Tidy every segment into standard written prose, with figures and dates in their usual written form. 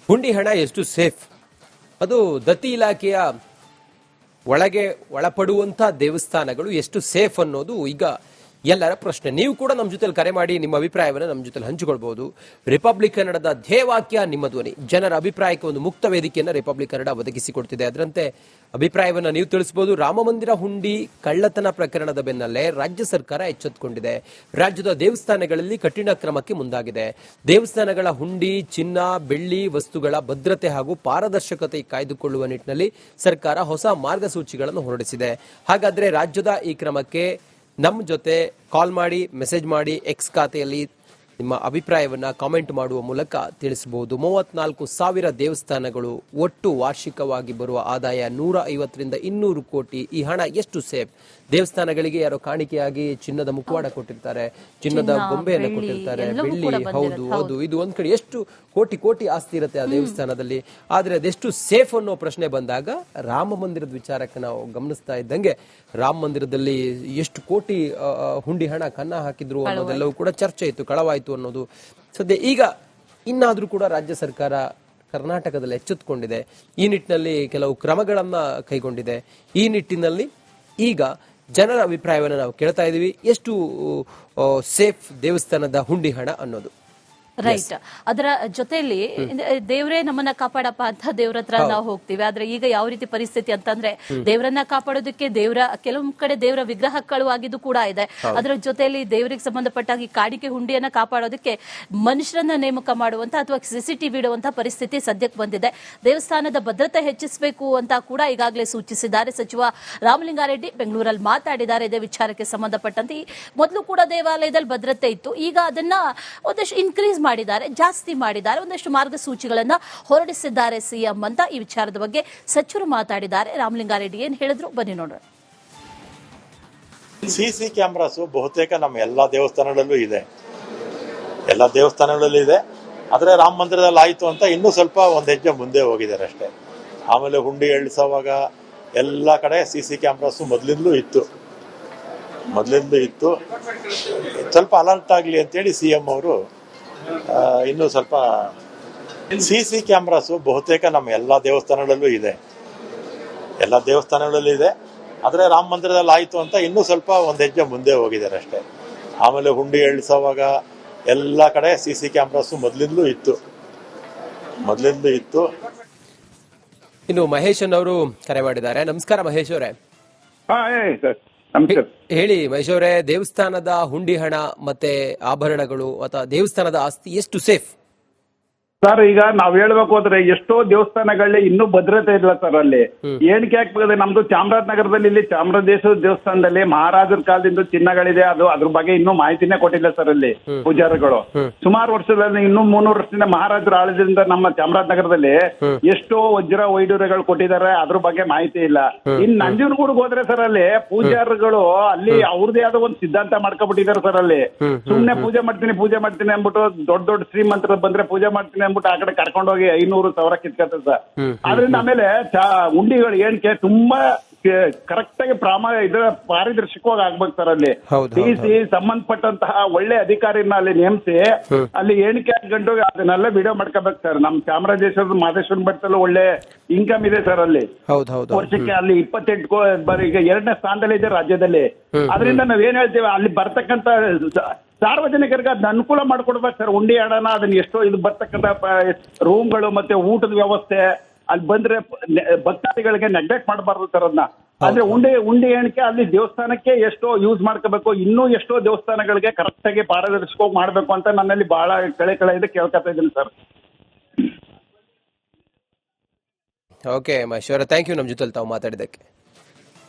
ಹುಂಡಿ ಹಣ ಎಷ್ಟು ಸೇಫ್? ಅದು ದತ್ತಿ ಇಲಾಖೆಯ ಒಳಗೆ ಒಳಪಡುವಂತ ದೇವಸ್ಥಾನಗಳು ಎಷ್ಟು ಸೇಫ್ ಅನ್ನೋದು ಈಗ ಎಲ್ಲರ ಪ್ರಶ್ನೆ. ನೀವು ಕೂಡ ನಮ್ಮ ಜೊತೆ ಕರೆ ಮಾಡಿ ನಿಮ್ಮ ಅಭಿಪ್ರಾಯವನ್ನು ನಮ್ಮ ಜೊತೆ ಹಂಚಿಕೊಳ್ಬಹುದು. ರಿಪಬ್ಲಿಕ್ ಕನ್ನಡದ ಧ್ಯೇಯವಾಕ್ಯ ನಿಮ್ಮ ಧ್ವನಿ. ಜನರ ಅಭಿಪ್ರಾಯಕ್ಕೆ ಒಂದು ಮುಕ್ತ ವೇದಿಕೆಯನ್ನು ರಿಪಬ್ಲಿಕ್ ಕನ್ನಡ ಒದಗಿಸಿಕೊಡ್ತಿದೆ. ಅದರಂತೆ ಅಭಿಪ್ರಾಯವನ್ನು ನೀವು ತಿಳಿಸಬಹುದು. ರಾಮ ಮಂದಿರ ಹುಂಡಿ ಕಳ್ಳತನ ಪ್ರಕರಣದ ಬೆನ್ನಲ್ಲೇ ರಾಜ್ಯ ಸರ್ಕಾರ ಎಚ್ಚೆತ್ತುಕೊಂಡಿದೆ. ರಾಜ್ಯದ ದೇವಸ್ಥಾನಗಳಲ್ಲಿ ಕಠಿಣ ಕ್ರಮಕ್ಕೆ ಮುಂದಾಗಿದೆ. ದೇವಸ್ಥಾನಗಳ ಹುಂಡಿ, ಚಿನ್ನ, ಬೆಳ್ಳಿ ವಸ್ತುಗಳ ಭದ್ರತೆ ಹಾಗೂ ಪಾರದರ್ಶಕತೆ ಕಾಯ್ದುಕೊಳ್ಳುವ ನಿಟ್ಟಿನಲ್ಲಿ ಸರ್ಕಾರ ಹೊಸ ಮಾರ್ಗಸೂಚಿಗಳನ್ನು ಹೊರಡಿಸಿದೆ. ಹಾಗಾದ್ರೆ ರಾಜ್ಯದ ಈ ಕ್ರಮಕ್ಕೆ ನಮ್ಮ ಜೊತೆ ಕಾಲ್ ಮಾಡಿ, ಮೆಸೇಜ್ ಮಾಡಿ, ಎಕ್ಸ್ ಖಾತೆಯಲ್ಲಿ ನಿಮ್ಮ ಅಭಿಪ್ರಾಯವನ್ನ ಕಾಮೆಂಟ್ ಮಾಡುವ ಮೂಲಕ ತಿಳಿಸಬಹುದು. 34,000 ದೇವಸ್ಥಾನಗಳು, ಒಟ್ಟು ವಾರ್ಷಿಕವಾಗಿ ಬರುವ ಆದಾಯ 150ರಿಂದ 200 ಕೋಟಿ. ಈ ಹಣ ಎಷ್ಟು ಸೇಫ್? ದೇವಸ್ಥಾನಗಳಿಗೆ ಯಾರೋ ಕಾಣಿಕೆಯಾಗಿ ಚಿನ್ನದ ಮುಖವಾಡ ಕೊಟ್ಟಿರ್ತಾರೆ, ಚಿನ್ನದ ಗೊಂಬೆಯನ್ನು ಕೊಟ್ಟಿರ್ತಾರೆ, ಬೆಳ್ಳಿ, ಹೌದು ಇದು ಒಂದ್ ಕಡೆ ಎಷ್ಟು ಕೋಟಿ ಆಸ್ತಿ ಇರುತ್ತೆ ಆ ದೇವಸ್ಥಾನದಲ್ಲಿ. ಆದ್ರೆ ಅದೆಷ್ಟು ಸೇಫ್ ಅನ್ನೋ ಪ್ರಶ್ನೆ ಬಂದಾಗ ರಾಮ ಮಂದಿರದ ವಿಚಾರಕ್ಕೆ ನಾವು ಗಮನಿಸ್ತಾ ಇದ್ದಂಗೆ ರಾಮ ಮಂದಿರದಲ್ಲಿ ಎಷ್ಟು ಕೋಟಿ ಹುಂಡಿ ಹಣ ಕನ್ನ ಹಾಕಿದ್ರು ಅನ್ನೋದೆಲ್ಲವೂ ಕೂಡ ಚರ್ಚೆ ಇತ್ತು, ಕಳವಾಯಿತು ಅನ್ನೋದು. ಸದ್ಯ ಈಗ ಇನ್ನಾದ್ರೂ ಕೂಡ ರಾಜ್ಯ ಸರ್ಕಾರ ಕರ್ನಾಟಕದಲ್ಲಿ ಎಚ್ಚೆತ್ತುಕೊಂಡಿದೆ. ಈ ನಿಟ್ಟಿನಲ್ಲಿ ಕೆಲವು ಕ್ರಮಗಳನ್ನ ಕೈಗೊಂಡಿದೆ. ಈ ನಿಟ್ಟಿನಲ್ಲಿ ಈಗ ಜನರ ಅಭಿಪ್ರಾಯವನ್ನು ನಾವು ಕೇಳ್ತಾ ಇದೀವಿ. ಎಷ್ಟು ಸೇಫ್ ದೇವಸ್ಥಾನದ ಹುಂಡಿ ಹಣ ಅನ್ನೋದು. ರೈಟ್. ಅದರ ಜೊತೆಯಲ್ಲಿ ದೇವರೇ ನಮ್ಮನ್ನ ಕಾಪಾಡಪ್ಪ ಅಂತ ದೇವ್ರ ಹತ್ರ ನಾವು ಹೋಗ್ತೀವಿ. ಆದ್ರೆ ಈಗ ಯಾವ ರೀತಿ ಪರಿಸ್ಥಿತಿ ಅಂತಂದ್ರೆ ದೇವರನ್ನ ಕಾಪಾಡೋದಕ್ಕೆ ಕೆಲವೊಂದ್ ಕಡೆ ದೇವರ ವಿಗ್ರಹ ಕಳುವಾಗಿದ್ದು ಕೂಡ ಇದೆ. ಅದರ ಜೊತೆಯಲ್ಲಿ ದೇವರಿಗೆ ಸಂಬಂಧಪಟ್ಟಾಗಿ ಕಾಣಿಕೆ ಹುಂಡಿಯನ್ನ ಕಾಪಾಡೋದಕ್ಕೆ ಮನುಷ್ಯರನ್ನ ನೇಮಕ ಮಾಡುವಂತ ಅಥವಾ ಸಿಸಿಟಿವಿ ಇಡುವಂತ ಪರಿಸ್ಥಿತಿ ಸದ್ಯಕ್ಕೆ ಬಂದಿದೆ. ದೇವಸ್ಥಾನದ ಭದ್ರತೆ ಹೆಚ್ಚಿಸಬೇಕು ಅಂತ ಕೂಡ ಈಗಾಗಲೇ ಸೂಚಿಸಿದ್ದಾರೆ ಸಚಿವ ರಾಮಲಿಂಗಾರೆಡ್ಡಿ. ಬೆಂಗಳೂರಲ್ಲಿ ಮಾತಾಡಿದ್ದಾರೆ ಇದೇ ವಿಚಾರಕ್ಕೆ ಸಂಬಂಧಪಟ್ಟಂತೆ. ಮೊದಲು ಕೂಡ ದೇವಾಲಯದಲ್ಲಿ ಭದ್ರತೆ ಇತ್ತು, ಈಗ ಅದನ್ನ ಒಂದಷ್ಟು ಇನ್ಕ್ರೀಸ್ ಮಾಡಿದ್ದಾರೆ, ಜಾಸ್ತಿ ಮಾಡಿದ್ದಾರೆ, ಒಂದಷ್ಟು ಮಾರ್ಗಸೂಚಿಗಳನ್ನ ಹೊರಡಿಸಿದ್ದಾರೆ ಸಿಎಂ ಅಂತ ಈ ವಿಚಾರದ ಬಗ್ಗೆ ಸಚಿವರು ಮಾತಾಡಿದ್ದಾರೆ. ರಾಮಲಿಂಗಾರೆಡ್ಡಿ ಏನ್ ಹೇಳಿದ್ರು ಬನ್ನಿ ನೋಡೋಣ. ಸಿಸಿ ಕ್ಯಾಮ್ರಾಸ್ ಬಹುತೇಕ ನಮ್ಮ ಎಲ್ಲಾ ದೇವಸ್ಥಾನಗಳಲ್ಲೂ ಇದೆ, ಆದ್ರೆ ರಾಮ ಮಂದಿರದಲ್ಲಿ ಆಯ್ತು ಅಂತ ಇನ್ನೂ ಸ್ವಲ್ಪ ಒಂದ್ ಹೆಜ್ಜೆ ಮುಂದೆ ಹೋಗಿದ್ದಾರೆ ಅಷ್ಟೇ. ಆಮೇಲೆ ಹುಂಡಿ ಎಳ್ಸೋವಾಗ ಎಲ್ಲಾ ಕಡೆ ಸಿಸಿ ಕ್ಯಾಮ್ರಾಸ್ ಮೊದ್ಲಿಂದಲೂ ಇತ್ತು. ಸ್ವಲ್ಪ ಅಲರ್ಟ್ ಆಗ್ಲಿ ಅಂತೇಳಿ ಸಿಎಂ ಅವರು ಇನ್ನೂ ಸ್ವಲ್ಪ ಸಿಸಿ ಕ್ಯಾಮ್ರಾಸ್ ಬಹುತೇಕ ನಮ್ಮ ಎಲ್ಲಾ ದೇವಸ್ಥಾನಗಳಲ್ಲೂ ಇದೆ, ಆದ್ರೆ ರಾಮ ಮಂದಿರದಲ್ಲಿ ಆಯ್ತು ಅಂತ ಇನ್ನೂ ಸ್ವಲ್ಪ ಒಂದ್ ಹೆಜ್ಜೆ ಮುಂದೆ ಹೋಗಿದ್ದಾರೆ ಅಷ್ಟೇ. ಆಮೇಲೆ ಹುಂಡಿ ಎಳ್ಸೋವಾಗ ಎಲ್ಲಾ ಕಡೆ ಸಿಸಿ ಕ್ಯಾಮ್ರಾಸ್ ಮೊದ್ಲಿಂದಲೂ ಇತ್ತು. ಇನ್ನು ಮಹೇಶ್ ಅವರು ಕರೆ ಮಾಡಿದ್ದಾರೆ. ನಮಸ್ಕಾರ ಮಹೇಶ್ ಅವರೇ. ಹೇಳಿ ಮಹೇಶ್ ಅವರೇ, ದೇವಸ್ಥಾನದ ಹುಂಡಿ ಹಣ ಮತ್ತೆ ಆಭರಣಗಳು ಅಥವಾ ದೇವಸ್ಥಾನದ ಆಸ್ತಿ ಎಷ್ಟು ಸೇಫ್? ಸರ್, ಈಗ ನಾವ್ ಹೇಳ್ಬೇಕು ಅಂದ್ರೆ ಎಷ್ಟೋ ದೇವಸ್ಥಾನಗಳಲ್ಲಿ ಇನ್ನೂ ಭದ್ರತೆ ಇಲ್ಲ ಸರ್. ಅಲ್ಲಿ ಏನಕ್ಕೆ ಆಗ್ತದೆ, ನಮ್ದು ಚಾಮರಾಜನಗರದಲ್ಲಿ ಇಲ್ಲಿ ಚಾಮರಾಜೇಶ್ವರ ದೇವಸ್ಥಾನದಲ್ಲಿ ಮಹಾರಾಜರ ಕಾಲದಿಂದ ಚಿನ್ನಗಳಿದೆ, ಅದ್ರ ಬಗ್ಗೆ ಇನ್ನೂ ಮಾಹಿತಿನೇ ಕೊಟ್ಟಿಲ್ಲ ಸರ್. ಅಲ್ಲಿ ಪೂಜಾರಿಗಳು ಸುಮಾರು ವರ್ಷದಲ್ಲಿ ಇನ್ನೂ 300 ವರ್ಷದಿಂದ ಮಹಾರಾಜರ ಆಳದಿಂದ ನಮ್ಮ ಚಾಮರಾಜನಗರದಲ್ಲಿ ಎಷ್ಟೋ ವಜ್ರ ವೈಡೂರ್ಯಗಳು ಕೊಟ್ಟಿದ್ದಾರೆ, ಅದ್ರ ಬಗ್ಗೆ ಮಾಹಿತಿ ಇಲ್ಲ. ಇನ್ ನಂಜನಗೂಡ್ಗೆ ಹೋದ್ರೆ ಸರ್, ಅಲ್ಲಿ ಪೂಜಾರಿಗಳು ಅಲ್ಲಿ ಅವ್ರದೇ ಆದ ಒಂದು ಸಿದ್ಧಾಂತ ಮಾಡ್ಕೊಬಿಟ್ಟಿದ್ದಾರೆ ಸರ್. ಅಲ್ಲಿ ಸುಮ್ನೆ ಪೂಜೆ ಮಾಡ್ತೀನಿ ಅಂದ್ಬಿಟ್ಟು ದೊಡ್ಡ ಶ್ರೀಮಂತರ ಬಂದ್ರೆ ಪೂಜೆ ಮಾಡ್ತೀನಿ ಅಂದ್ಬಿಟ್ಟು ಆ ಕಡೆ ಕರ್ಕೊಂಡೋಗಿ 500,000 ಕಿತ್ಕೊಳ್ತದೆ ಸರ್. ಆದ್ರಿಂದ ಆಮೇಲೆ ಉಂಡಿಗಳು ಏನಕ್ಕೆ ತುಂಬಾ ಕರೆಕ್ಟ್ ಆಗಿ ಪಾರದರ್ಶಕವಾಗಿ ಆಗ್ಬೇಕು ಸರ್. ಅಲ್ಲಿ ಡಿಸಿ ಸಂಬಂಧಪಟ್ಟಂತಹ ಒಳ್ಳೆ ಅಧಿಕಾರಿನ ಅಲ್ಲಿ ನೇಮಿಸಿ ಅಲ್ಲಿ ಎಣಿಕೆ ಹಾಕೊಂಡು ಅದನ್ನೆಲ್ಲ ವಿಡಿಯೋ ಮಾಡ್ಕೋಬೇಕು ಸರ್. ನಮ್ ಚಾಮರಾಜೇಶ್ವರ ಮಾದೇಶ್ವರ ಬೆಟ್ಟದಲ್ಲೂ ಒಳ್ಳೆ ಇನ್ಕಮ್ ಇದೆ ಸರ್. ಅಲ್ಲಿ ವರ್ಷಕ್ಕೆ ಅಲ್ಲಿ 28 ಈಗ 2ನೇ ಸ್ಥಾನದಲ್ಲಿ ಇದೆ ರಾಜ್ಯದಲ್ಲಿ. ಅದರಿಂದ ನಾವ್ ಏನ್ ಹೇಳ್ತೀವಿ, ಅಲ್ಲಿ ಬರ್ತಕ್ಕಂತ ಸಾರ್ವಜನಿಕರಿಗೆ ಅದನ್ನ ಅನುಕೂಲ ಮಾಡ್ಕೊಡ್ಬೇಕು ಸರ್. ಉಂಡಿ ಹಣನ ಅದನ್ನ ಎಷ್ಟೋ ಇದು ಬರ್ತಕ್ಕಂಥ ರೂಮ್ಗಳು ಮತ್ತೆ ಊಟದ ವ್ಯವಸ್ಥೆ ಅಲ್ಲಿ ಬಂದ್ರೆ ಭಕ್ತಾದಿಗಳಿಗೆ ನೆಗ್ಲೆಕ್ಟ್ ಮಾಡಬಾರ್ದು ಸರ್ ಅದನ್ನ. ಅಂದ್ರೆ ಉಂಡಿ ಎಣಿಕೆ ಅಲ್ಲಿ ದೇವಸ್ಥಾನಕ್ಕೆ ಎಷ್ಟೋ ಯೂಸ್ ಮಾಡ್ಕೋಬೇಕು, ಇನ್ನೂ ಎಷ್ಟೋ ದೇವಸ್ಥಾನಗಳಿಗೆ ಕರೆಕ್ಟ್ ಆಗಿ ಪಾರದರ್ಶಕವಾಗಿ ಮಾಡ್ಬೇಕು ಅಂತ ನನ್ನಲ್ಲಿ ಬಹಳ ಕಳೆ ಇದೆ, ಕೇಳ್ಕೊತಾ ಇದ್ದೀನಿ ಸರ್. ಓಕೆ ಮಹೇಶ್ವರ, ಥ್ಯಾಂಕ್ ಯು ನಮ್ಮ ಜೊತೆ ತಾವು ಮಾತಾಡಿದಕ್ಕೆ.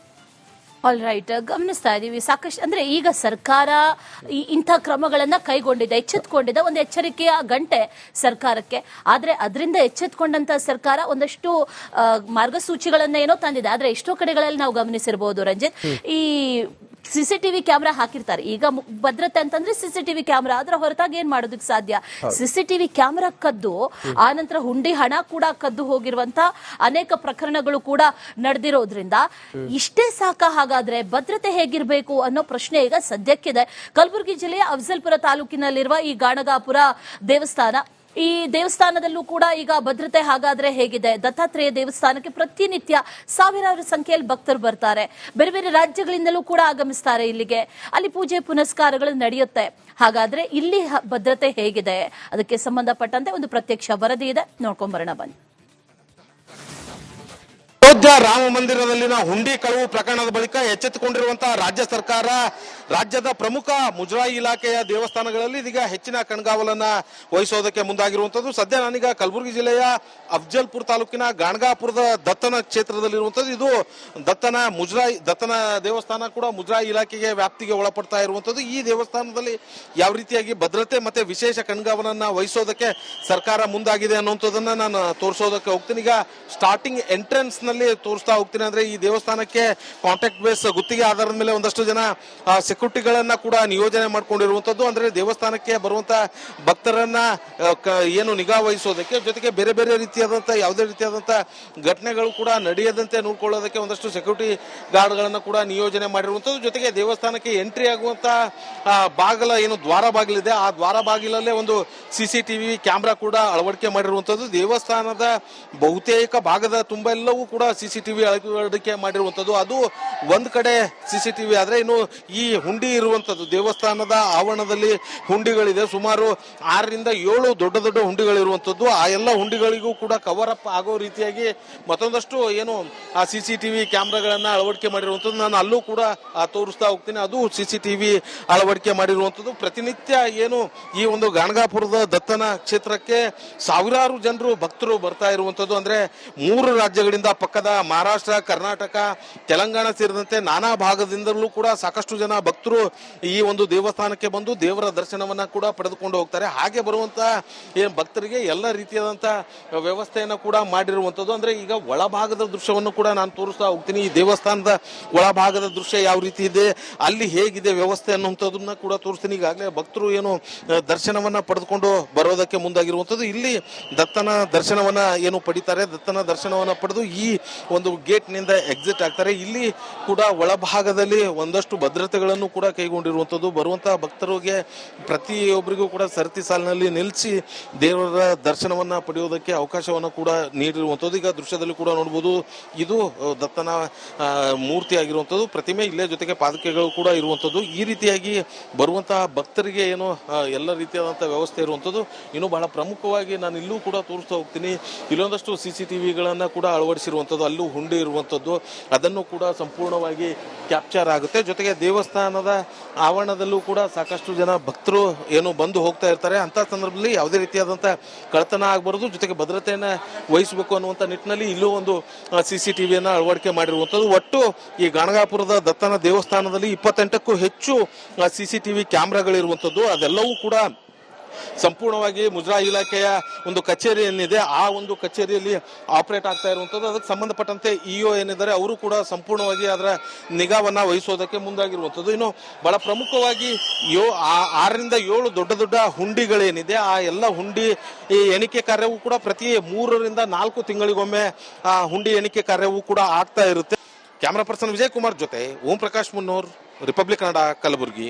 ಆಲ್ ರೈಟ್, ಗಮನಿಸ್ತಾ ಇದೀವಿ ಸಾಕಷ್ಟು. ಅಂದ್ರೆ ಈಗ ಸರ್ಕಾರ ಇಂಥ ಕ್ರಮಗಳನ್ನ ಕೈಗೊಂಡಿದೆ, ಎಚ್ಚೆತ್ಕೊಂಡಿದೆ, ಒಂದು ಎಚ್ಚರಿಕೆಯ ಗಂಟೆ ಸರ್ಕಾರಕ್ಕೆ. ಆದ್ರೆ ಅದರಿಂದ ಎಚ್ಚೆತ್ಕೊಂಡಂತ ಸರ್ಕಾರ ಒಂದಷ್ಟು ಮಾರ್ಗಸೂಚಿಗಳನ್ನ ಏನೋ ತಂದಿದೆ. ಆದ್ರೆ ಎಷ್ಟೋ ಕಡೆಗಳಲ್ಲಿ ನಾವು ಗಮನಿಸಿರಬಹುದು ರಂಜಿತ್, ಈ ಸಿಸಿಟಿವಿ ಕ್ಯಾಮೆರಾ ಹಾಕಿರ್ತಾರೆ. ಈಗ ಭದ್ರತೆ ಅಂತಂದ್ರೆ ಸಿಸಿಟಿವಿ ಕ್ಯಾಮೆರಾ, ಅದರ ಹೊರತಾಗಿ ಏನ್ ಮಾಡೋದಕ್ಕೆ ಸಾಧ್ಯ? ಸಿಸಿಟಿವಿ ಕ್ಯಾಮೆರಾ ಕದ್ದು ಆನಂತರ ಹುಂಡಿ ಹಣ ಕೂಡ ಕದ್ದು ಹೋಗಿರುವಂತ ಅನೇಕ ಪ್ರಕರಣಗಳು ಕೂಡ ನಡೆದಿರೋದ್ರಿಂದ ಇಷ್ಟೇ ಸಾಕ? ಹಾಗಾದ್ರೆ ಭದ್ರತೆ ಹೇಗಿರಬೇಕು ಅನ್ನೋ ಪ್ರಶ್ನೆ ಈಗ ಸದ್ಯಕ್ಕಿದೆ. ಕಲಬುರಗಿ ಜಿಲ್ಲೆಯ ಅಫಜಲ್ಪುರ ತಾಲೂಕಿನಲ್ಲಿರುವ ಈ ಗಾಣಗಾಪುರ ದೇವಸ್ಥಾನ ಈ ದೇವಸ್ಥಾನದಲ್ಲೂ ಕೂಡ ಈಗ ಭದ್ರತೆ ಹಾಗಾದ್ರೆ ಹೇಗಿದೆ? ದತ್ತಾತ್ರೇಯ ದೇವಸ್ಥಾನಕ್ಕೆ ಪ್ರತಿನಿತ್ಯ ಸಾವಿರಾರು ಸಂಖ್ಯೆಯಲ್ಲಿ ಭಕ್ತರು ಬರ್ತಾರೆ, ಬೇರೆ ಬೇರೆ ರಾಜ್ಯಗಳಿಂದಲೂ ಕೂಡ ಆಗಮಿಸ್ತಾರೆ ಇಲ್ಲಿಗೆ, ಅಲ್ಲಿ ಪೂಜೆ ಪುನಸ್ಕಾರಗಳು ನಡೆಯುತ್ತೆ. ಹಾಗಾದ್ರೆ ಇಲ್ಲಿ ಭದ್ರತೆ ಹೇಗಿದೆ? ಅದಕ್ಕೆ ಸಂಬಂಧಪಟ್ಟಂತೆ ಒಂದು ಪ್ರತ್ಯಕ್ಷ ವರದಿ ಇದೆ, ನೋಡ್ಕೊಂಡ್ ಬರೋಣ ಬನ್ನಿ. ಅಯೋಧ್ಯ ರಾಮ ಮಂದಿರದಲ್ಲಿನ ಹುಂಡಿ ಕಳವು ಪ್ರಕರಣದ ಬಳಿಕ ಎಚ್ಚೆತ್ತುಕೊಂಡಿರುವಂತಹ ರಾಜ್ಯ ಸರ್ಕಾರ ರಾಜ್ಯದ ಪ್ರಮುಖ ಮುಜರಾಯಿ ಇಲಾಖೆಯ ದೇವಸ್ಥಾನಗಳಲ್ಲಿ ಇದೀಗ ಹೆಚ್ಚಿನ ಕಣ್ಗಾವಲನ್ನ ವಹಿಸೋದಕ್ಕೆ ಮುಂದಾಗಿರುವಂತದ್ದು. ಸದ್ಯ ನಾನೀಗ ಕಲಬುರಗಿ ಜಿಲ್ಲೆಯ ಅಫ್ಜಲ್ಪುರ ತಾಲೂಕಿನ ಗಾಣಗಾಪುರದ ದತ್ತನ ಕ್ಷೇತ್ರದಲ್ಲಿರುವಂತದ್ದು. ಇದು ದತ್ತನ ದೇವಸ್ಥಾನ ಕೂಡ ಮುಜರಾಯಿ ಇಲಾಖೆಗೆ ವ್ಯಾಪ್ತಿಗೆ ಒಳಪಡ್ತಾ ಇರುವಂತದ್ದು. ಈ ದೇವಸ್ಥಾನದಲ್ಲಿ ಯಾವ ರೀತಿಯಾಗಿ ಭದ್ರತೆ ಮತ್ತೆ ವಿಶೇಷ ಕಣ್ಗಾವಲನ್ನ ವಹಿಸೋದಕ್ಕೆ ಸರ್ಕಾರ ಮುಂದಾಗಿದೆ ಅನ್ನುವಂಥದ್ದನ್ನ ನಾನು ತೋರಿಸೋದಕ್ಕೆ ಹೋಗ್ತೀನಿ. ಈಗ ಸ್ಟಾರ್ಟಿಂಗ್ ಎಂಟ್ರೆನ್ಸ್ ನಲ್ಲಿ ತೋರಿಸ್ತಾ ಹೋಗ್ತೀನಿ. ಅಂದ್ರೆ ಈ ದೇವಸ್ಥಾನಕ್ಕೆ ಕಾಂಟ್ಯಾಕ್ಟ್ ಬೇಸ್ ಗುತ್ತಿಗೆ ಆಧಾರದ ಮೇಲೆ ಒಂದಷ್ಟು ಜನ ಸೆಕ್ಯೂರಿಟಿಗಳನ್ನ ಕೂಡ ನಿಯೋಜನೆ ಮಾಡ್ಕೊಂಡಿರುವಂತದ್ದು. ಅಂದ್ರೆ ದೇವಸ್ಥಾನಕ್ಕೆ ಬರುವಂತಹ ಭಕ್ತರನ್ನ ಏನು ನಿಗಾ ವಹಿಸೋದಕ್ಕೆ, ಜೊತೆಗೆ ಬೇರೆ ಬೇರೆ ರೀತಿಯಾದಂತಹ ಯಾವುದೇ ರೀತಿಯಾದಂತಹ ಘಟನೆಗಳು ಕೂಡ ನಡೆಯದಂತೆ ನೋಡ್ಕೊಳ್ಳೋದಕ್ಕೆ ಒಂದಷ್ಟು ಸೆಕ್ಯೂರಿಟಿ ಗಾರ್ಡ್ ಗಳನ್ನ ಕೂಡ ನಿಯೋಜನೆ ಮಾಡಿರುವಂತದ್ದು. ಜೊತೆಗೆ ದೇವಸ್ಥಾನಕ್ಕೆ ಎಂಟ್ರಿ ಆಗುವಂತಹ ಬಾಗಿಲ ಏನು ದ್ವಾರ ಬಾಗಿಲಿದೆ, ಆ ದ್ವಾರ ಬಾಗಿಲಲ್ಲೇ ಒಂದು ಸಿಸಿಟಿವಿ ಕ್ಯಾಮೆರಾ ಕೂಡ ಅಳವಡಿಕೆ ಮಾಡಿರುವಂತದ್ದು. ದೇವಸ್ಥಾನದ ಬಹುತೇಕ ಭಾಗದ ತುಂಬಾ ಎಲ್ಲವೂ ಕೂಡ ಸಿಸಿಟಿವಿ ಅಳವಡಿಕೆ ಮಾಡಿರುವಂತದ್ದು. ಅದು ಒಂದ್ ಕಡೆ ಸಿಸಿಟಿವಿ ಆದ್ರೆ, ಇನ್ನು ಈ ಹುಂಡಿ ಇರುವಂತದ್ದು ದೇವಸ್ಥಾನದ ಆವರಣದಲ್ಲಿ ಹುಂಡಿಗಳಿದೆ. ಸುಮಾರು 6 ರಿಂದ 7 ದೊಡ್ಡ ದೊಡ್ಡ ಹುಂಡಿಗಳಿರುವಂತದ್ದು. ಆ ಎಲ್ಲ ಹುಂಡಿಗಳಿಗೂ ಕೂಡ ಕವರ್ ಅಪ್ ಆಗೋ ರೀತಿಯಾಗಿ ಮತ್ತೊಂದಷ್ಟು ಏನು ಆ ಸಿಸಿಟಿವಿ ಕ್ಯಾಮ್ರಾಗಳನ್ನ ಅಳವಡಿಕೆ ಮಾಡಿರುವಂತದ್ದು. ನಾನು ಅಲ್ಲೂ ಕೂಡ ತೋರಿಸ್ತಾ ಹೋಗ್ತೀನಿ. ಅದು ಸಿಸಿಟಿವಿ ಅಳವಡಿಕೆ ಮಾಡಿರುವಂತದ್ದು. ಪ್ರತಿನಿತ್ಯ ಏನು ಈ ಒಂದು ಗಾಣಗಾಪುರದ ದತ್ತನ ಕ್ಷೇತ್ರಕ್ಕೆ ಸಾವಿರಾರು ಜನರು ಭಕ್ತರು ಬರ್ತಾ ಇರುವಂತದ್ದು. ಅಂದ್ರೆ 3 ರಾಜ್ಯಗಳಿಂದ ಪಕ್ಕದ ಮಹಾರಾಷ್ಟ್ರ, ಕರ್ನಾಟಕ, ತೆಲಂಗಾಣ ಸೇರಿದಂತೆ ನಾನಾ ಭಾಗದಿಂದಲೂ ಕೂಡ ಸಾಕಷ್ಟು ಜನ ಭಕ್ತರು ಈ ಒಂದು ದೇವಸ್ಥಾನಕ್ಕೆ ಬಂದು ದೇವರ ದರ್ಶನವನ್ನ ಕೂಡ ಪಡೆದುಕೊಂಡು ಹೋಗ್ತಾರೆ. ಹಾಗೆ ಬರುವಂತಹ ಏನ್ ಭಕ್ತರಿಗೆ ಎಲ್ಲ ರೀತಿಯಾದಂತಹ ವ್ಯವಸ್ಥೆಯನ್ನ ಕೂಡ ಮಾಡಿರುವಂತದ್ದು. ಅಂದ್ರೆ ಈಗ ಒಳಭಾಗದ ದೃಶ್ಯವನ್ನು ಕೂಡ ನಾನು ತೋರಿಸ್ತಾ ಹೋಗ್ತೀನಿ. ಈ ದೇವಸ್ಥಾನದ ಒಳಭಾಗದ ದೃಶ್ಯ ಯಾವ ರೀತಿ ಇದೆ, ಅಲ್ಲಿ ಹೇಗಿದೆ ವ್ಯವಸ್ಥೆ ಅನ್ನುವಂಥದ್ದನ್ನ ಕೂಡ ತೋರಿಸ್ತೀನಿ. ಈಗಾಗಲೇ ಭಕ್ತರು ಏನು ದರ್ಶನವನ್ನ ಪಡೆದುಕೊಂಡು ಬರೋದಕ್ಕೆ ಮುಂದಾಗಿರುವಂತದ್ದು. ಇಲ್ಲಿ ದತ್ತನ ದರ್ಶನವನ್ನ ಏನು ಪಡಿತಾರೆ, ದತ್ತನ ದರ್ಶನವನ್ನ ಪಡೆದು ಈ ಒಂದು ಗೇಟ್ ನಿಂದ ಎಕ್ಸಿಟ್ ಆಗ್ತಾರೆ. ಇಲ್ಲಿ ಕೂಡ ಒಳಭಾಗದಲ್ಲಿ ಒಂದಷ್ಟು ಭದ್ರತೆಗಳನ್ನು ಕೂಡ ಕೈಗೊಂಡಿರುವಂತದ್ದು. ಬರುವಂತಹ ಭಕ್ತರಿಗೆ ಪ್ರತಿಯೊಬ್ಬರಿಗೂ ಕೂಡ ಸರತಿ ಸಾಲಿನಲ್ಲಿ ನಿಲ್ಲಿಸಿ ದೇವರ ದರ್ಶನವನ್ನ ಪಡೆಯುವುದಕ್ಕೆ ಅವಕಾಶವನ್ನ ಕೂಡ ನೀಡಿರುವಂತದ್ದು. ಈಗ ದೃಶ್ಯದಲ್ಲಿ ಕೂಡ ನೋಡಬಹುದು, ಇದು ದತ್ತನ ಮೂರ್ತಿ ಆಗಿರುವಂತದ್ದು, ಪ್ರತಿಮೆ ಇಲ್ಲೇ, ಜೊತೆಗೆ ಪಾದಕೆಗಳು ಕೂಡ ಇರುವಂತದ್ದು. ಈ ರೀತಿಯಾಗಿ ಬರುವಂತಹ ಭಕ್ತರಿಗೆ ಏನು ಎಲ್ಲ ರೀತಿಯಾದಂತಹ ವ್ಯವಸ್ಥೆ ಇರುವಂತದ್ದು. ಇನ್ನು ಬಹಳ ಪ್ರಮುಖವಾಗಿ ನಾನು ಇಲ್ಲೂ ಕೂಡ ತೋರಿಸ್ತಾ ಹೋಗ್ತೀನಿ. ಇಲ್ಲೊಂದಷ್ಟು ಸಿಸಿಟಿವಿಗಳನ್ನ ಕೂಡ ಅಳವಡಿಸಿರುವಂತದ್ದು, ಅಲ್ಲೂ ಹುಂಡಿ ಇರುವಂತದ್ದು, ಅದನ್ನು ಕೂಡ ಸಂಪೂರ್ಣವಾಗಿ ಕ್ಯಾಪ್ಚರ್ ಆಗುತ್ತೆ. ಜೊತೆಗೆ ದೇವಸ್ಥಾನದ ಆವರಣದಲ್ಲೂ ಕೂಡ ಸಾಕಷ್ಟು ಜನ ಭಕ್ತರು ಏನು ಬಂದು ಹೋಗ್ತಾ ಇರ್ತಾರೆ. ಅಂತ ಸಂದರ್ಭದಲ್ಲಿ ಯಾವುದೇ ರೀತಿಯಾದಂತಹ ಕಳ್ಳತನ ಆಗಬಾರದು, ಜೊತೆಗೆ ಭದ್ರತೆಯನ್ನ ವಹಿಸಬೇಕು ಅನ್ನುವಂತ ನಿಟ್ಟಿನಲ್ಲಿ ಇಲ್ಲೂ ಒಂದು ಸಿಸಿಟಿವಿಯನ್ನ ಅಳವಡಿಕೆ ಮಾಡಿರುವಂತದ್ದು. ಒಟ್ಟು ಈ ಗಾಣಗಾಪುರದ ದತ್ತನ ದೇವಸ್ಥಾನದಲ್ಲಿ 28ಕ್ಕೂ ಹೆಚ್ಚು ಸಿಸಿಟಿವಿ ಕ್ಯಾಮ್ರಾಗಳಿರುವಂತದ್ದು. ಅದೆಲ್ಲವೂ ಕೂಡ ಸಂಪೂರ್ಣವಾಗಿ ಮುಜರಾಯಿ ಇಲಾಖೆಯ ಒಂದು ಕಚೇರಿ ಏನಿದೆ, ಆ ಒಂದು ಕಚೇರಿಯಲ್ಲಿ ಆಪರೇಟ್ ಆಗ್ತಾ ಇರುವಂತದ್ದು. ಅದಕ್ಕೆ ಸಂಬಂಧಪಟ್ಟಂತೆ ಇಒ ಏನಿದ್ದಾರೆ ಅವರು ಕೂಡ ಸಂಪೂರ್ಣವಾಗಿ ಅದರ ನಿಗಾವನ್ನ ವಹಿಸೋದಕ್ಕೆ ಮುಂದಾಗಿರುವಂತದ್ದು. ಇನ್ನು ಬಹಳ ಪ್ರಮುಖವಾಗಿ 6 ರಿಂದ 7 ದೊಡ್ಡ ದೊಡ್ಡ ಹುಂಡಿಗಳೇನಿದೆ, ಆ ಎಲ್ಲ ಹುಂಡಿ ಈ ಎಣಿಕೆ ಕಾರ್ಯವೂ ಕೂಡ ಪ್ರತಿ 3 ರಿಂದ 4 ತಿಂಗಳಿಗೊಮ್ಮೆ ಆ ಹುಂಡಿ ಎಣಿಕೆ ಕಾರ್ಯವೂ ಕೂಡ ಆಗ್ತಾ ಇರುತ್ತೆ. ಕ್ಯಾಮರಾ ಪರ್ಸನ್ ವಿಜಯ್ ಕುಮಾರ್ ಜೊತೆ ಓಂ ಪ್ರಕಾಶ್ ಮುನ್ನೂರ್, ರಿಪಬ್ಲಿಕ್ ಕನ್ನಡ, ಕಲಬುರಗಿ.